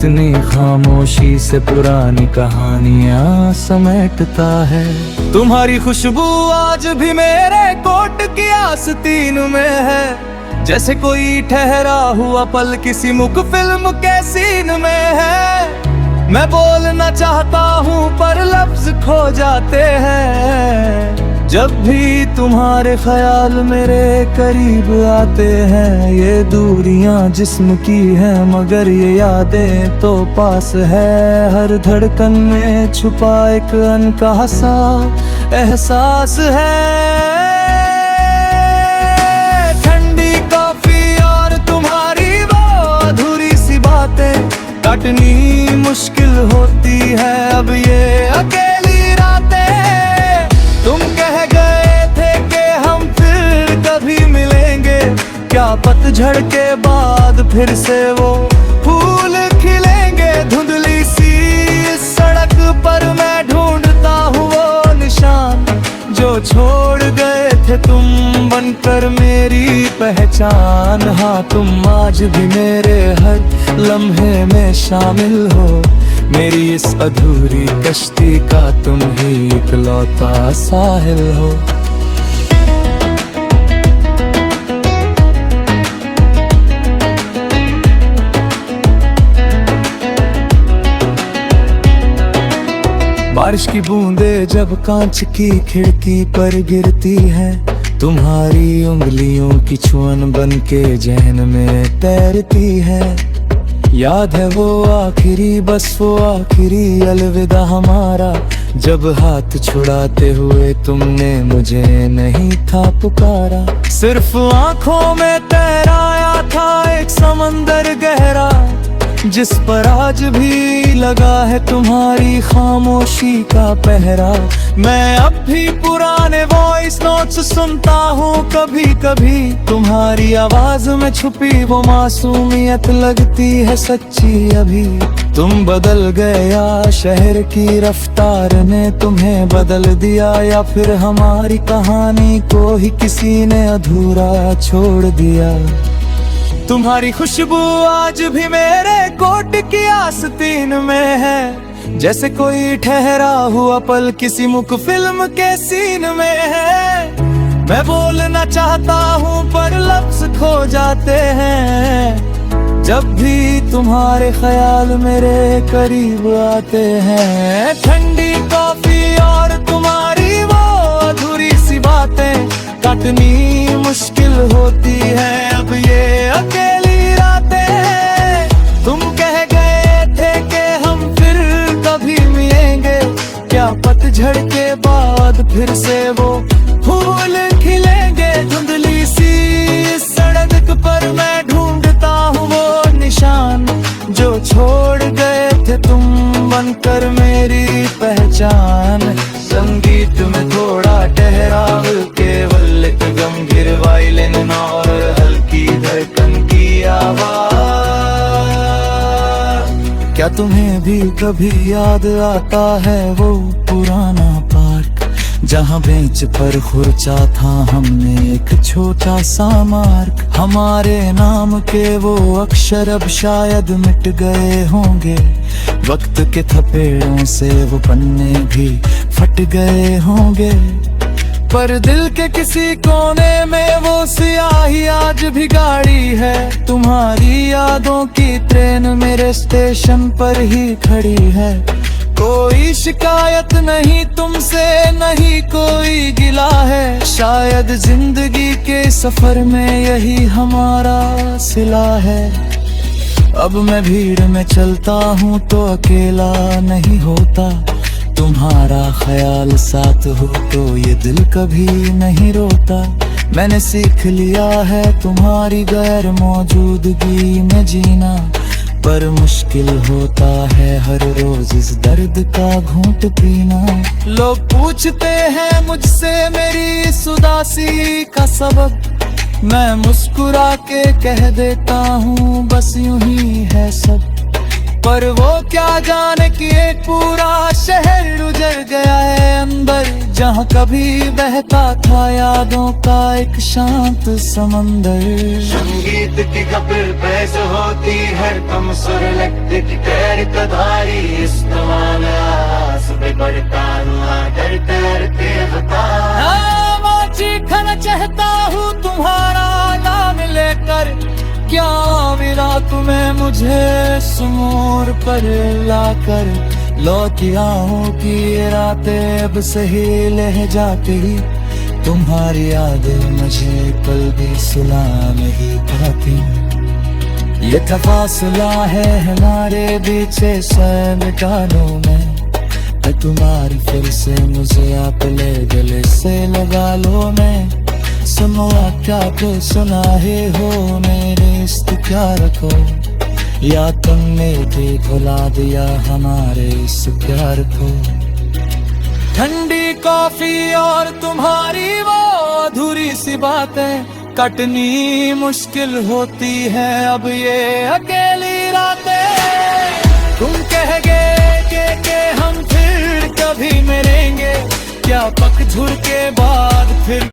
इतनी खामोशी से पुरानी कहानियां समेटता है। तुम्हारी खुशबू आज भी मेरे कोट की आस्तीन में है, जैसे कोई ठहरा हुआ पल किसी मुक फिल्म के सीन में है। मैं बोलना चाहता हूँ पर लफ्ज खो जाते हैं, जब भी तुम्हारे ख्याल मेरे करीब आते हैं। ये दूरियां जिस्म की हैं मगर ये यादें तो पास है। हर धड़कन में छुपा एक अनकहा सा एहसास है। ठंडी कॉफी और तुम्हारी वो अधूरी सी बातें काटनी मुश्किल होती है अब ये अकेली रातें। तुम कह गए थे कि हम फिर कभी मिलेंगे, क्या पतझड़ के बाद फिर से वो फूल खिलेंगे। धुंधली सी इस सड़क पर मैं ढूंढता हूँ वो निशान जो छोड़ गए थे तुम बनकर मेरी पहचान। हाँ तुम आज भी मेरे हर लम्हे में शामिल हो, मेरी इस अधूरी कश्ती का तुम ही इकलौता साहिल हो। बारिश की बूंदें जब कांच की खिड़की पर गिरती है, तुम्हारी उंगलियों की छुअन बन के जहन में तैरती है। याद है वो आखिरी बस वो आखिरी अलविदा हमारा, जब हाथ छुड़ाते हुए तुमने मुझे नहीं था पुकारा। सिर्फ आंखों में तैराया था एक समंदर गहरा, जिस पर आज भी लगा है तुम्हारी खामोशी का पहरा। मैं अब भी पुराने वॉइस नोट्स सुनता हूँ कभी कभी, तुम्हारी आवाज में छुपी वो मासूमियत लगती है सच्ची अभी। तुम बदल गए या शहर की रफ्तार ने तुम्हें बदल दिया, या फिर हमारी कहानी को ही किसी ने अधूरा छोड़ दिया। तुम्हारी खुशबू आज भी मेरे कोट की आस्तीन में है, जैसे कोई ठहरा हुआ पल किसी मुक फिल्म के सीन में है। मैं बोलना चाहता हूँ पर लफ्ज खो जाते हैं, जब भी तुम्हारे ख्याल मेरे करीब आते हैं। ठंडी कॉफी और तुम्हारी वो अधूरी सी बातें काटनी मुश्किल होती है अब ये अकेली रातें। तुम कह गए थे कि हम फिर कभी मिलेंगे, क्या पतझड़ के बाद फिर से वो फूल खिलेंगे। धुंधली सी सड़क पर मैं ढूंढता हूँ वो निशान जो छोड़ गए थे तुम बनकर मेरी पहचान। संगीत में थोड़ा ठहराव, केवल एक गंभीर वायलिन और हल्की धड़कन की आवाज। क्या तुम्हें भी कभी याद आता है वो पुराना पार्क, जहाँ बेंच पर खुर्चा था हमने एक छोटा सा मार्क। हमारे नाम के वो अक्षर अब शायद मिट गए होंगे, वक्त के थपेड़ों से वो पन्ने भी फट गए होंगे। पर दिल के किसी कोने में वो सियाही आज भी गाड़ी है, तुम्हारी यादों की ट्रेन मेरे स्टेशन पर ही खड़ी है। कोई शिकायत नहीं तुमसे नहीं कोई गिला है, शायद जिंदगी के सफर में यही हमारा सिला है। अब मैं भीड़ में चलता हूँ तो अकेला नहीं होता, तुम्हारा ख्याल साथ हो तो ये दिल कभी नहीं रोता। मैंने सीख लिया है तुम्हारी गैर मौजूदगी में जीना, पर मुश्किल होता है हर रोज इस दर्द का घूंट पीना। लोग पूछते हैं मुझसे मेरी इस उदासी का सबब, मैं मुस्कुरा के कह देता हूँ बस यूं ही है सब। पर वो क्या जाने कि एक पूरा शहर उजड़ गया है अंदर, जहाँ कभी बहता था यादों का एक शांत समंदर। संगीत की कपिल पैस होती हर कम सुर लगती पैर कधारी इस्तेमाल सुबह बढ़ता हुआ डर करते बता। मैं चीखना चाहता हूँ तुम्हारा नाम लेकर, क्या मिला तुम्हें मुझे सुमोर पर लाकर। लौट आऊं कि ये रातें अब सही लह जाती, तुम्हारी यादें मुझे कल भी सुला नहीं पाती। ये था फासला है हमारे बीच सैकड़ों में, तुम्हारी फिर से मुझे आप ले गले से लगा लो। मैं सुनो क्या तो सुना ही हो मेरे इस प्यार को, या तुमने भी भुला दिया हमारे इस प्यार को। ठंडी कॉफी और तुम्हारी वो अधूरी सी बातें कटनी मुश्किल होती है अब ये अकेली रातें। तुम कह गए कि हम फिर कभी मिलेंगे, क्या पतझड़ के बाद फिर।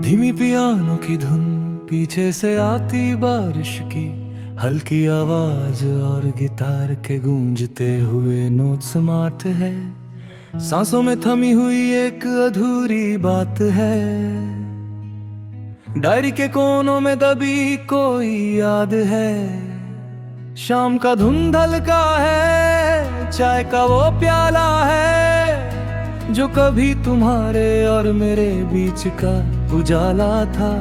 धीमी पियानो की धुन पीछे से आती बारिश की हल्की आवाज और गिटार के गूंजते हुए नोट समाट है। सांसों में थमी हुई एक अधूरी बात है, डायरी के कोनों में दबी कोई याद है। शाम का धुंधल का है, चाय का वो प्याला है जो कभी तुम्हारे और मेरे बीच का उजाला था।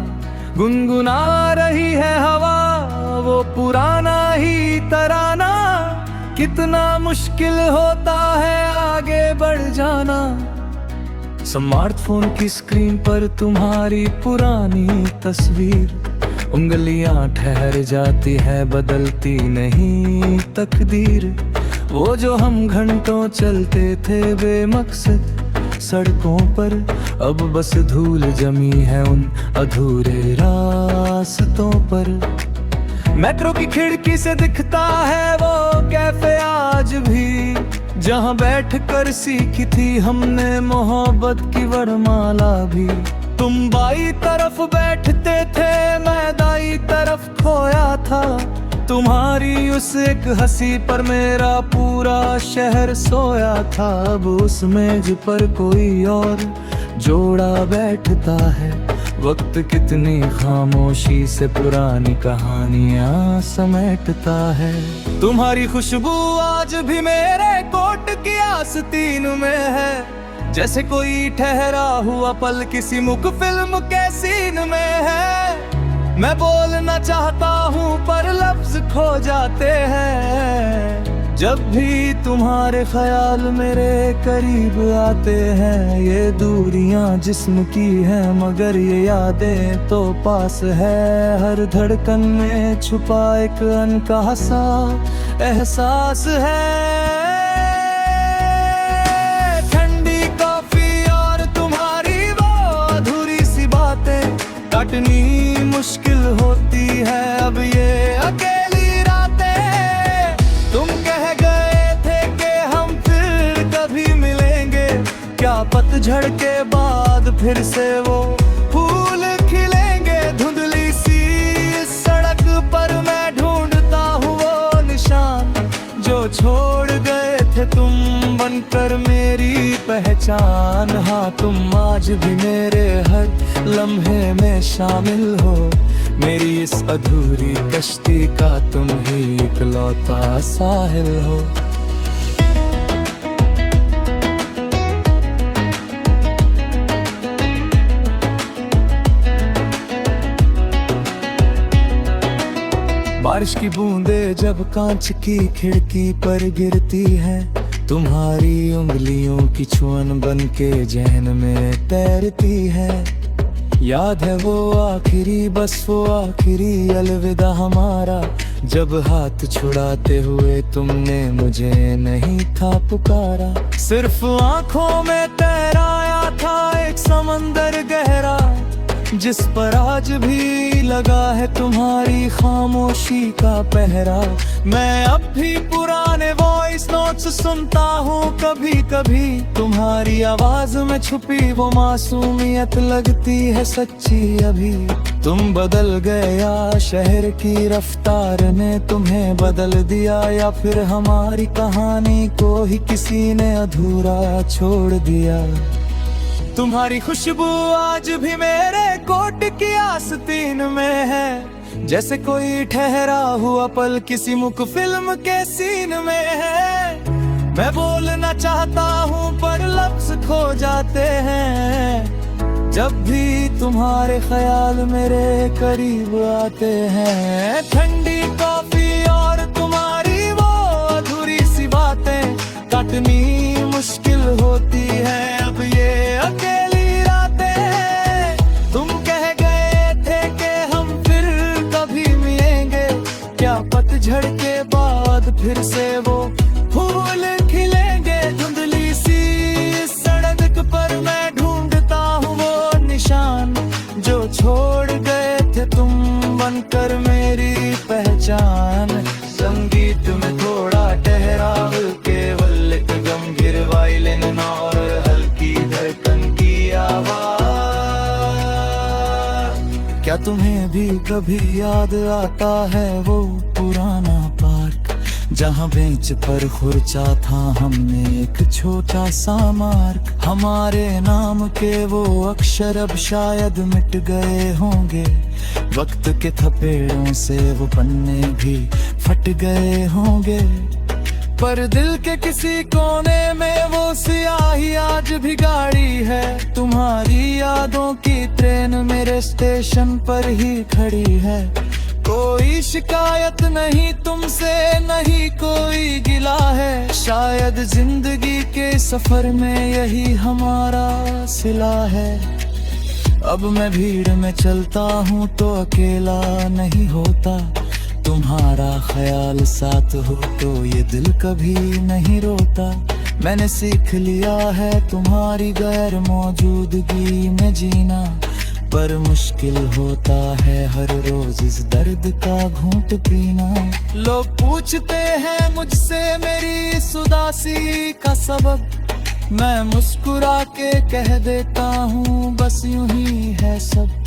गुनगुना रही है हवा वो पुराना ही तराना, कितना मुश्किल होता है आगे बढ़ जाना। स्मार्टफोन की स्क्रीन पर तुम्हारी पुरानी तस्वीर, उंगलियां ठहर जाती है बदलती नहीं तकदीर। वो जो हम घंटों चलते थे बेमकसद सड़कों पर, अब बस धूल जमी है उन अधूरे रास्तों पर। मेट्रो की खिड़की से दिखता है वो कैफे आज भी, जहाँ बैठ कर सीखी थी हमने मोहब्बत की वरमाला भी। तुम बाई तरफ बैठते थे मैं दाई तरफ खोया था, तुम्हारी उस एक हंसी पर मेरा पूरा शहर सोया था। अब उस मेज पर कोई और जोड़ा बैठता है, वक्त कितनी खामोशी से पुरानी कहानियां समेटता है। तुम्हारी खुशबू आज भी मेरे कोट की आस्तीन में है, जैसे कोई ठहरा हुआ पल किसी मुक फिल्म के सीन में है। मैं बोलना चाहता हूँ पर लफ्ज खो जाते हैं, जब भी तुम्हारे ख्याल मेरे करीब आते हैं। ये दूरियां जिस्म की हैं मगर ये यादें तो पास है, हर धड़कन में छुपा एक अनकहा सा एहसास है। ठंडी कॉफी और तुम्हारी वो अधूरी सी बातें काटनी मुश्किल होती है अब ये अकेली रातें। तुम कह गए थे कि हम फिर कभी मिलेंगे, क्या पतझड़ के बाद फिर से वो फूल खिलेंगे। धुंधली सी सड़क पर मैं ढूंढता हूँ वो निशान जो छोड़ गए थे तुम बनकर मेरी पहचान। हाँ तुम आज भी मेरे हर लम्हे में शामिल हो, मेरी इस अधूरी कश्ती का तुम ही इकलौता साहिल हो। बारिश की बूंदें जब कांच की खिड़की पर गिरती है, तुम्हारी उंगलियों की छुअन बन के जहन में तैरती है। याद है वो आखिरी, बस वो आखिरी अलविदा हमारा, जब हाथ छुड़ाते हुए तुमने मुझे नहीं था पुकारा। सिर्फ आंखों में तैराया था एक समंदर गहरा, जिस पर आज भी लगा है तुम्हारी खामोशी का पहरा। मैं अब भी पुराने वॉइस नोट्स सुनता हूँ कभी कभी, तुम्हारी आवाज में छुपी वो मासूमियत लगती है सच्ची अभी। तुम बदल गए या शहर की रफ्तार ने तुम्हें बदल दिया, या फिर हमारी कहानी को ही किसी ने अधूरा छोड़ दिया। तुम्हारी खुशबू आज भी मेरे कोट की आस्तीन में है, जैसे कोई ठहरा हुआ पल किसी मुख फिल्म के सीन में है। मैं बोलना चाहता हूँ पर लफ्ज खो जाते हैं, जब भी तुम्हारे ख्याल मेरे करीब आते हैं। ठंडी कॉफी और तुम्हारी वो अधूरी सी बातें काटनी मुश्किल होती है अब ये अकेली रातें। तुम कह गए थे कि हम फिर कभी मिलेंगे, क्या पतझड़ के बाद फिर से वो फूल खिलेंगे। धुंधली सी सड़क पर मैं ढूंढता हूँ वो निशान, जो छोड़ गए थे तुम बनकर मेरी पहचान। संगीत में थोड़ा ठहराव, केवल एक गंभीर वायलिन और हल्की धड़कन की आवाज। क्या तुम्हें भी कभी याद आता है वो पुराना पार्क, जहाँ बेंच पर खुर्चा था हमने एक छोटा सा मार्क। हमारे नाम के वो अक्षर अब शायद मिट गए होंगे, वक्त के थपेड़ों से वो पन्ने भी फट गए होंगे, पर दिल के किसी कोने में वो सियाही आज भी गाड़ी है। तुम्हारी यादों की ट्रेन मेरे स्टेशन पर ही खड़ी है। कोई शिकायत नहीं तुमसे, नहीं कोई गिला है, शायद जिंदगी के सफर में यही हमारा सिला है। अब मैं भीड़ में चलता हूँ तो अकेला नहीं होता, तुम्हारा ख्याल साथ हो तो ये दिल कभी नहीं रोता। मैंने सीख लिया है तुम्हारी गैर मौजूदगी में जीना, पर मुश्किल होता है हर रोज इस दर्द का घूंट पीना। लोग पूछते हैं मुझसे मेरी इस उदासी का सबब, मैं मुस्कुरा के कह देता हूँ बस यूं ही है सब।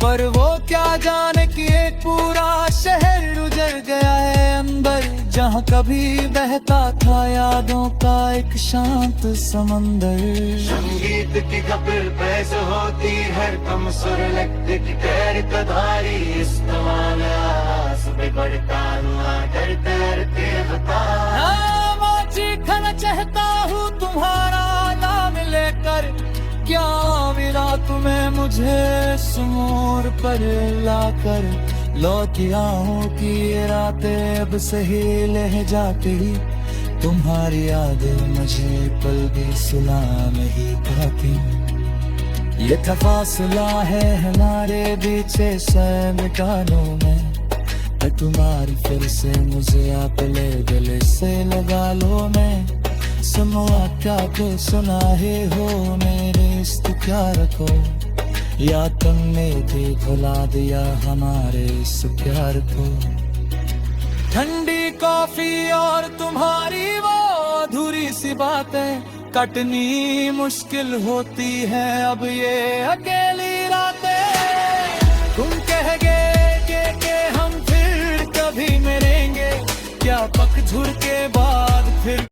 पर वो क्या जाने कि एक पूरा शहर उजड़ गया है अंदर, जहाँ कभी बहता था यादों का एक शांत समंदर। संगीत की खबर बहस होती है, कम सुर लगती गिटार का धारी इस्तेमाल आस में बढ़ता हुआ डर डरते बता। चीखना चाहता हूँ तुम्हारा नाम लेकर, क्या मिला तुम्हें मुझे सुमोर पर लाकर। लौट आऊं की रातें अब सही लह जाती, तुम्हारी यादें मुझे पल भी सुना नहीं पाती। ये था फासला है हमारे बीच से मिटा लूं मैं, तुम्हारी फिर से मुझे आप ले गले से लगा लो मैं। सुनो क्या तो सुना ही हो मेरे इस प्यार को, या तुमने भी भुला दिया हमारे इस प्यार को। ठंडी कॉफी और तुम्हारी वो अधूरी सी बातें कटनी मुश्किल होती है अब ये अकेली रातें। तुम कह गए कि हम फिर कभी मिलेंगे, क्या पतझड़ के बाद फिर